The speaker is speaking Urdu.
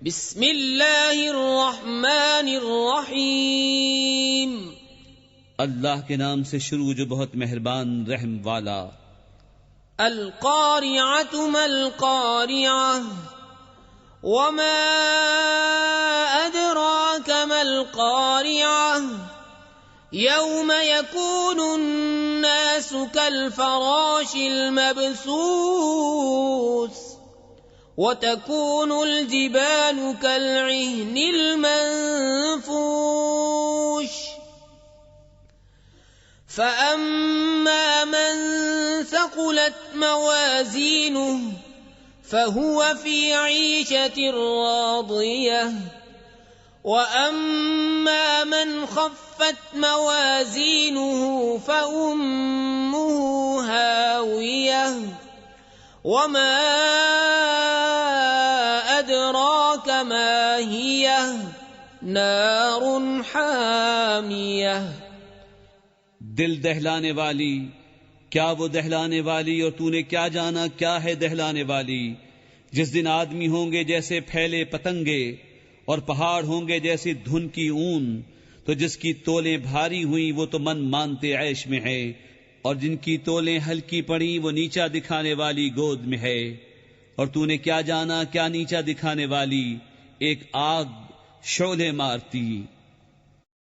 بسم اللہ الرحمن الرحیم. اللہ کے نام سے شروع جو بہت مہربان رحم والا. القارعۃ ما القارعۃ وما ادراک ما القارعۃ یوم یکون الناس کالفراش المبثوث وتكون الجبال كالعهن المنفوش فأما من ثقلت موازينه فهو في عيشة راضية وأما من خفت موازينه فأمه هاوية وما أدراك ما هي نار حامية. دل دہلانے والی، کیا وہ دہلانے والی، اور تو نے کیا جانا کیا ہے دہلانے والی. جس دن آدمی ہوں گے جیسے پھیلے پتنگے اور پہاڑ ہوں گے جیسے دھن کی اون، تو جس کی تولیں بھاری ہوئیں وہ تو من مانتے عیش میں ہے، اور جن کی تولیں ہلکی پڑیں وہ نیچا دکھانے والی گود میں ہے. اور تو نے کیا جانا کیا نیچا دکھانے والی، ایک آگ شعلے مارتی.